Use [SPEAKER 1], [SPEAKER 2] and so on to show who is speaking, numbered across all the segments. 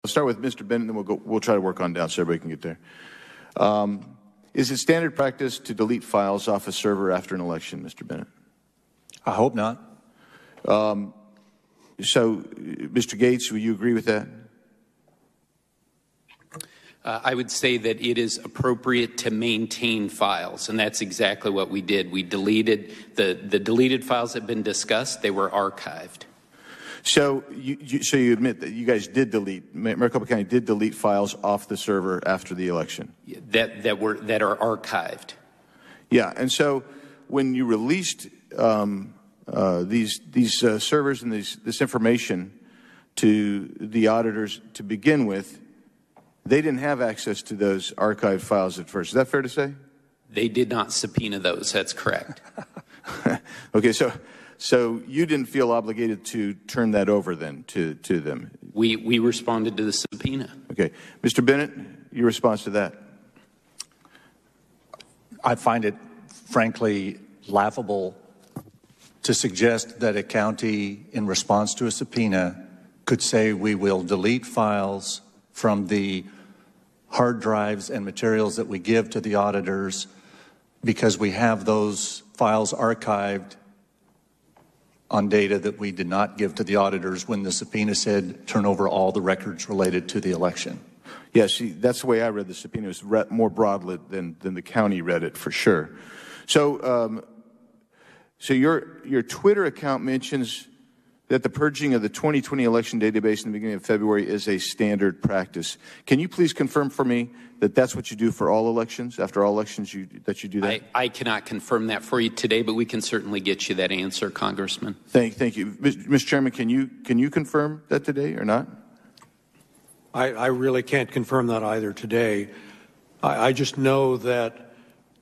[SPEAKER 1] I'll start with Mr. Bennett, and then we'll try to work on down so everybody can get there. Is it standard practice to delete files off a server after an election, Mr. Bennett?
[SPEAKER 2] I hope not.
[SPEAKER 1] So, Mr. Gates, will you agree with that?
[SPEAKER 3] I would say that it is appropriate to maintain files, and that's exactly what we did. We deleted the deleted files that have been discussed. They were archived.
[SPEAKER 1] So you admit that you guys did delete, Maricopa County did delete files off the server after the election?
[SPEAKER 3] That are archived.
[SPEAKER 1] Yeah, and so when you released these servers and this information to the auditors to begin with, they didn't have access to those archived files at first. Is that fair to say?
[SPEAKER 3] They did not subpoena those. That's correct.
[SPEAKER 1] Okay, so you didn't feel obligated to turn that over then to them?
[SPEAKER 3] We responded to the subpoena.
[SPEAKER 1] Okay. Mr. Bennett, your response to that?
[SPEAKER 2] I find it, frankly, laughable to suggest that a county, in response to a subpoena, could say we will delete files from the hard drives and materials that we give to the auditors because we have those files archived on data that we did not give to the auditors when the subpoena said turn over all the records related to the election.
[SPEAKER 1] Yeah, see, that's the way I read the subpoena. It was more broadly than the county read it, for sure. So, so your Twitter account mentions that the purging of the 2020 election database in the beginning of February is a standard practice. Can you please confirm for me that that's what you do for all elections, after all elections that you do that?
[SPEAKER 3] I cannot confirm that for you today, but we can certainly get you that answer, Congressman.
[SPEAKER 1] Thank you. Mr. Chairman, can you confirm that today or not?
[SPEAKER 4] I really can't confirm that either today. I just know that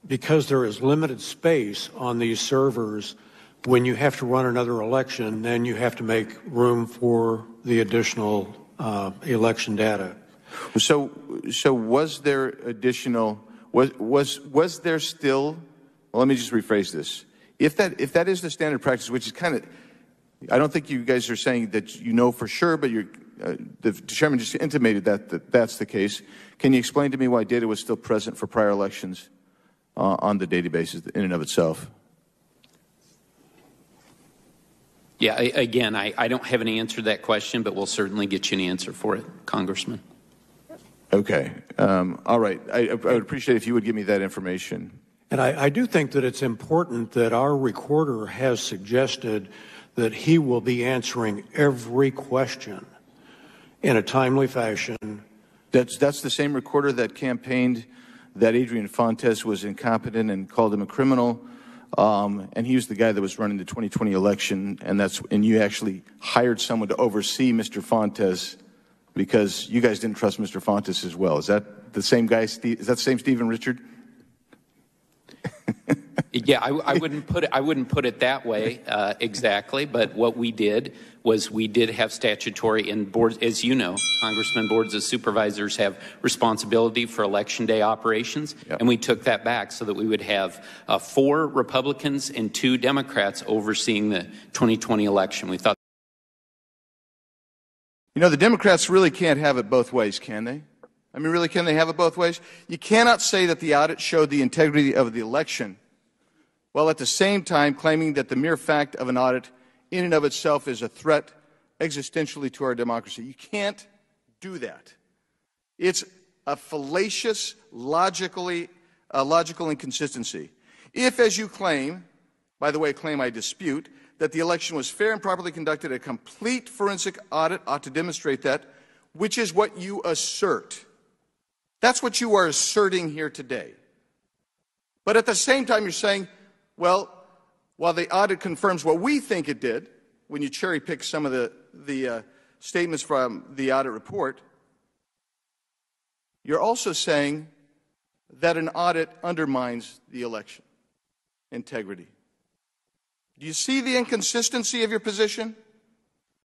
[SPEAKER 4] because there is limited space on these servers, when you have to run another election, then you have to make room for the additional election data.
[SPEAKER 1] So was there additional? Was there still? Well, let me just rephrase this. If that is the standard practice, which is kind of, I don't think you guys are saying that you know for sure, but the chairman just intimated that that's the case. Can you explain to me why data was still present for prior elections on the databases in and of itself?
[SPEAKER 3] Yeah, again, I don't have an answer to that question, but we'll certainly get you an answer for it, Congressman.
[SPEAKER 1] Okay. All right. I would appreciate if you would give me that information.
[SPEAKER 4] And I do think that it's important that our recorder has suggested that he will be answering every question in a timely fashion.
[SPEAKER 1] That's the same recorder that campaigned that Adrian Fontes was incompetent and called him a criminal. And he was the guy that was running the 2020 election, and you actually hired someone to oversee Mr. Fontes because you guys didn't trust Mr. Fontes as well. Is that the same guy? Is that the same Stephen Richard?
[SPEAKER 3] Yeah, I wouldn't put it that way exactly. But what we did was we did have statutory and boards, as you know, Congressman, boards of supervisors have responsibility for election day operations, yep. And we took that back so that we would have 4 Republicans and 2 Democrats overseeing the 2020 election. We thought,
[SPEAKER 1] you know, the Democrats really can't have it both ways, can they? I mean, really, can they have it both ways? You cannot say that the audit showed the integrity of the election, while at the same time claiming that the mere fact of an audit in and of itself is a threat existentially to our democracy. You can't do that. It's a fallacious, logical inconsistency. If, as you claim, by the way, a claim I dispute, that the election was fair and properly conducted, a complete forensic audit ought to demonstrate that, which is what you assert. That's what you are asserting here today. But at the same time, you're saying, well, while the audit confirms what we think it did, when you cherry pick some of the statements from the audit report, you're also saying that an audit undermines the election integrity. Do you see the inconsistency of your position?